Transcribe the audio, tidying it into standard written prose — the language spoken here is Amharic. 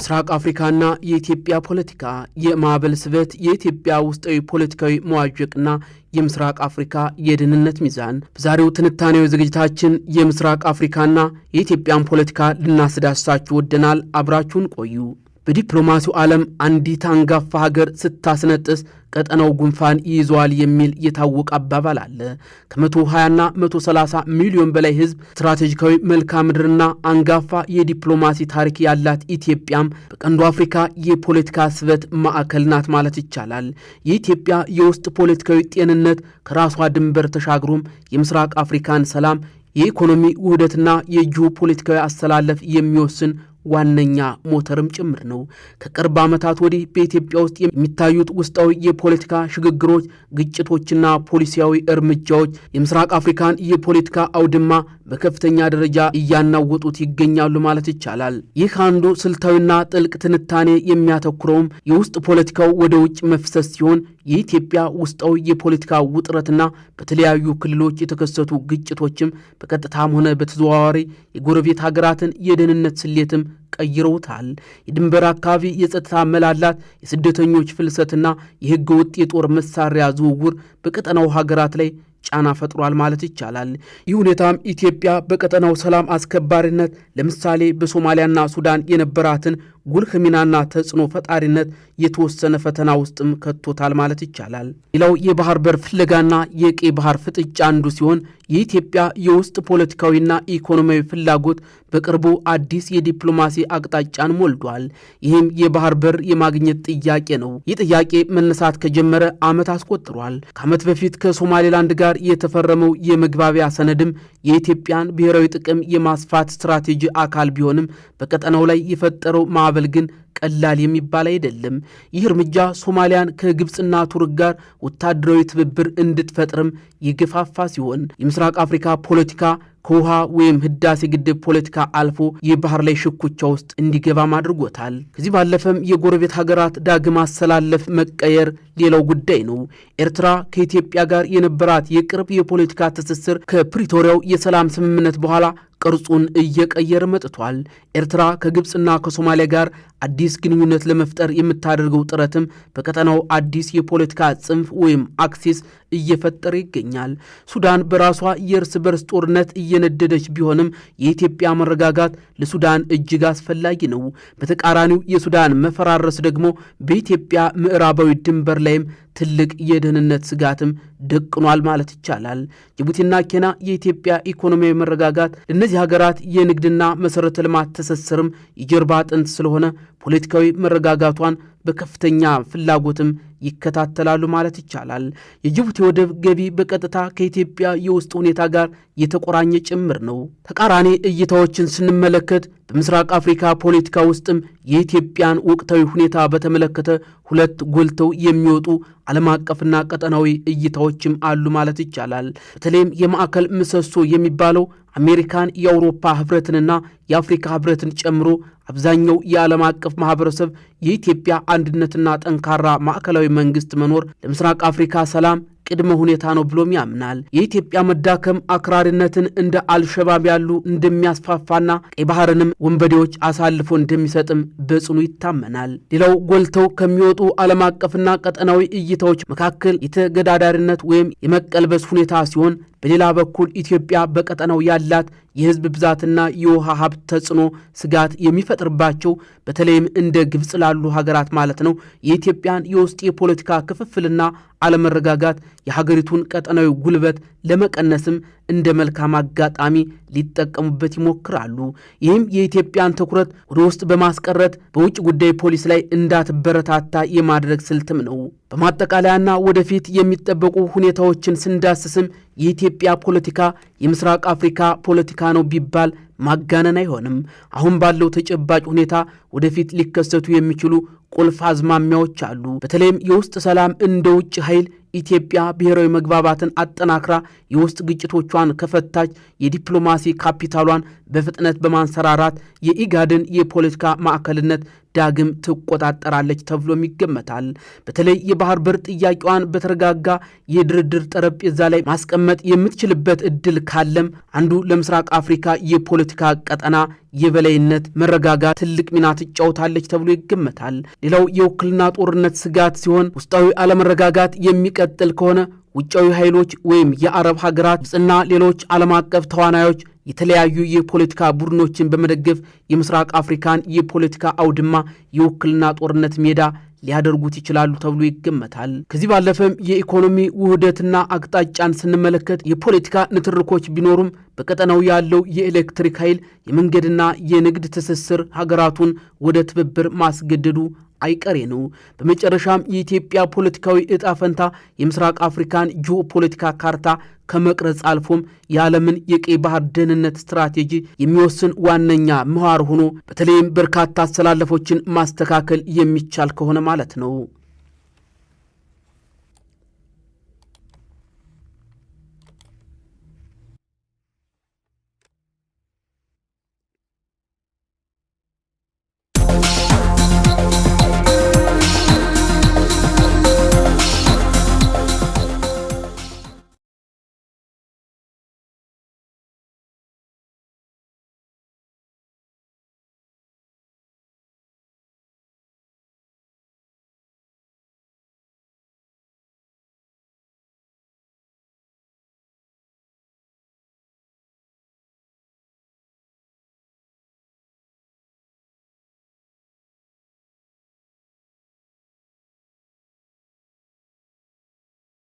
የምስራቅ አፍሪካና የኢትዮጵያ ፖለቲካ የማዕበል ስበት የኢትዮጵያ ውስጣዊ ፖለቲካዊ መዋዠቅና የምስራቅ አፍሪካ የደህንነት ሚዛን በዛሬው ትንታኔው ዝግጅታችን የምስራቅ አፍሪካና የኢትዮጵያን ፖለቲካ ልናስዳስሳችሁ ወደናል። አብራችሁን ቆዩ። በዲፕሎማሲው ዓለም አንዲት አንጋፋ ሀገር ስታስነጥስ ቀጠናው ጉንፋን ይይዘዋል የሚል የታወቀ አባባል አለ። ከ120ና 130 ሚሊዮን በላይ ህዝብ፣ ስትራቴጂካዊ መልክዓ ምድርና አንጋፋ የዲፕሎማሲ ታሪክ ያላት ኢትዮጵያም በቀንዱ አፍሪካ የፖለቲካ ስበት ማዕከል ናት ማለት ይቻላል። የኢትዮጵያ የውስጥ ፖለቲካዊ ጤንነት ከራሷ ድንበር ተሻግሮም የምስራቅ አፍሪካን ሰላም፣ የኢኮኖሚ ውህደትና የጂኦ ፖለቲካዊ አስተላለፍ የሚወስን ዋነኛ ሞተርም ጭምር ነው። ከቅርብ ዓመታት ወዲህ በኢትዮጵያ ውስጥ የሚታዩት ውስጣዊ የፖለቲካ ሽግግሮች፣ ግጭቶችና ፖሊሲያዊ እርምጃዎች የምስራቅ አፍሪካን የፖለቲካ አውድማ በከፍተኛ ደረጃ እያናወጡት ይገኛሉ ማለት ይቻላል። ይህ አንዱ ስልታዊና ጥልቅ ትንታኔ የሚያተኩረውም የውስጥ ፖለቲካው ወደ ውጭ መፍሰስ ሲሆን የኢትዮጵያ ውስጣዊ የፖለቲካ ውጥረትና በተለያዩ ክልሎች የተከሰቱ ግጭቶችም በቀጥታም ሆነ በተዘዋዋሪ የጎረቤት ሀገራትን የደህንነት ስሌትም ቀይረውታል። የድንበር አካባቢ የጸጥታ መላላት፣ የስደተኞች ፍልሰትና የህገ ወጥ የጦር መሳሪያ ዝውውር በቀጠናው ሀገራት ላይ ጫና ፈጥሯል ማለት ይቻላል። ይህ ሁኔታም ኢትዮጵያ በቀጠናው ሰላም አስከባሪነት ለምሳሌ በሶማሊያና ሱዳን የነበራትን ጉልህ ሚናና ተጽዕኖ ፈጣሪነት የተወሰነ ፈተና ውስጥም ከቶታል ማለት ይቻላል። ሌላው የባህር በር ፍለጋና የቀይ ባህር ፍጥጫ አንዱ ሲሆን የኢትዮጵያ የውስጥ ፖለቲካዊና ኢኮኖሚያዊ ፍላጎት በቅርቡ አዲስ የዲፕሎማሲ አቅጣጫን ሞልቷል። ይህም የባህር በር የማግኘት ጥያቄ ነው። ይህ ጥያቄ መነሳት ከጀመረ ዓመት አስቆጥሯል። ከዓመት በፊት ከሶማሌላንድ ጋር የተፈረመው የመግባቢያ ሰነድም የኢትዮጵያን ብሔራዊ ጥቅም የማስፋት ስትራቴጂ አካል ቢሆንም በቀጠናው ላይ የፈጠረው ማዕበል ግን ቀላል የሚባል አይደለም። ይህ እርምጃ ሶማሊያን ከግብፅና ቱርክ ጋር ወታደራዊ ትብብር እንድትፈጥርም የገፋፋ ሲሆን የምስራቅ አፍሪካ ፖለቲካ ከውሃ ወይም ህዳሴ ግድብ ፖለቲካ አልፎ የባህር ላይ ሽኩቻ ውስጥ እንዲገባም አድርጎታል። ከዚህ ባለፈም የጎረቤት ሀገራት ዳግም አሰላለፍ መቀየር ሌላው ጉዳይ ነው። ኤርትራ ከኢትዮጵያ ጋር የነበራት የቅርብ የፖለቲካ ትስስር ከፕሪቶሪያው የሰላም ስምምነት በኋላ ቅርጹን እየቀየረ መጥቷል። ኤርትራ ከግብፅና ከሶማሊያ ጋር አዲስ ግንኙነት ለመፍጠር የምታደርገው ጥረትም በቀጠናው አዲስ የፖለቲካ ጽንፍ ወይም አክሲስ እየፈጠረ ይገኛል። ሱዳን በራሷ የእርስ በርስ ጦርነት እየነደደች ቢሆንም የኢትዮጵያ መረጋጋት ለሱዳን እጅግ አስፈላጊ ነው። በተቃራኒው የሱዳን መፈራረስ ደግሞ በኢትዮጵያ ምዕራባዊ ድንበር ላይም ትልቅ የደህንነት ስጋትም ደቅኗል ማለት ይቻላል። ጅቡቲና ኬንያ የኢትዮጵያ ኢኮኖሚያዊ መረጋጋት ለእነዚህ ሀገራት የንግድና መሰረተ ልማት ትስስርም የጀርባ አጥንት ስለሆነ ፖለቲካዊ መረጋጋቷን በከፍተኛ ፍላጎትም ይከታተላሉ ማለት ይቻላል። የጅቡቲ ወደብ ገቢ በቀጥታ ከኢትዮጵያ የውስጥ ሁኔታ ጋር የተቆራኘ ጭምር ነው። ተቃራኒ እይታዎችን ስንመለከት በምስራቅ አፍሪካ ፖለቲካ ውስጥም የኢትዮጵያን ወቅታዊ ሁኔታ በተመለከተ ሁለት ጎልተው የሚወጡ ዓለም አቀፍና ቀጠናዊ እይታዎችም አሉ ማለት ይቻላል። በተለይም የማዕከል ምሰሶ የሚባለው አሜሪካን፣ የአውሮፓ ህብረትንና የአፍሪካ ህብረትን ጨምሮ አብዛኛው የዓለም አቀፍ ማህበረሰብ የኢትዮጵያ አንድነትና ጠንካራ ማዕከላዊ መንግስት መኖር ለምስራቅ አፍሪካ ሰላም ቅድመ ሁኔታ ነው ብሎም ያምናል። የኢትዮጵያ መዳከም አክራሪነትን እንደ አልሸባብ ያሉ እንደሚያስፋፋና ቀይ ባህርንም ወንበዴዎች አሳልፎ እንደሚሰጥም በጽኑ ይታመናል። ሌላው ጎልተው ከሚወጡ ዓለም አቀፍና ቀጠናዊ እይታዎች መካከል የተገዳዳሪነት ወይም የመቀልበስ ሁኔታ ሲሆን በሌላ በኩል ኢትዮጵያ በቀጠናው ያላት የህዝብ ብዛትና የውሃ ሀብት ተጽዕኖ ስጋት የሚፈጥርባቸው በተለይም እንደ ግብፅ ላሉ ሀገራት ማለት ነው የኢትዮጵያን የውስጥ የፖለቲካ ክፍፍልና አለመረጋጋት የሀገሪቱን ቀጠናዊ ጉልበት ለመቀነስም እንደ መልካም አጋጣሚ ሊጠቀሙበት ይሞክራሉ። ይህም የኢትዮጵያን ትኩረት ወደ ውስጥ በማስቀረት በውጭ ጉዳይ ፖሊሲ ላይ እንዳትበረታታ የማድረግ ስልትም ነው። በማጠቃለያና ወደፊት የሚጠበቁ ሁኔታዎችን ስንዳስስም የኢትዮጵያ ፖለቲካ የምስራቅ አፍሪካ ፖለቲካ ነው ቢባል ማጋነን አይሆንም። አሁን ባለው ተጨባጭ ሁኔታ ወደፊት ሊከሰቱ የሚችሉ ቁልፍ አዝማሚያዎች አሉ። በተለይም የውስጥ ሰላም እንደ ውጭ ኃይል ኢትዮጵያ ብሔራዊ መግባባትን አጠናክራ የውስጥ ግጭቶቿን ከፈታች የዲፕሎማሲ ካፒታሏን በፍጥነት በማንሰራራት የኢጋድን የፖለቲካ ማዕከልነት ዳግም ትቆጣጠራለች ተብሎም ይገመታል። በተለይ የባህር በር ጥያቄዋን በተረጋጋ የድርድር ጠረጴዛ ላይ ማስቀመጥ የምትችልበት እድል ካለም አንዱ ለምስራቅ አፍሪካ የፖለቲካ ቀጠና የበላይነት መረጋጋት ትልቅ ሚና ትጫወታለች ተብሎ ይገመታል። ሌላው የውክልና ጦርነት ስጋት ሲሆን ውስጣዊ አለመረጋጋት የሚቀጥል ከሆነ ውጫዊ ኃይሎች ወይም የአረብ ሀገራት ግብፅና ሌሎች ዓለም አቀፍ ተዋናዮች የተለያዩ የፖለቲካ ቡድኖችን በመደገፍ የምስራቅ አፍሪካን የፖለቲካ አውድማ የውክልና ጦርነት ሜዳ ሊያደርጉት ይችላሉ ተብሎ ይገመታል። ከዚህ ባለፈም የኢኮኖሚ ውህደትና አቅጣጫን ስንመለከት የፖለቲካ ንትርኮች ቢኖሩም በቀጠናው ያለው የኤሌክትሪክ ኃይል የመንገድና የንግድ ትስስር ሀገራቱን ወደ ትብብር ማስገደዱ አይቀሬ ነው። በመጨረሻም የኢትዮጵያ ፖለቲካዊ ዕጣ ፈንታ የምስራቅ አፍሪካን ጂኦፖለቲካ ካርታ ከመቅረጽ አልፎም የዓለምን የቀይ ባህር ደህንነት ስትራቴጂ የሚወስን ዋነኛ ምህዋር ሆኖ በተለይም በርካታ አስተላለፎችን ማስተካከል የሚቻል ከሆነ ማለት ነው።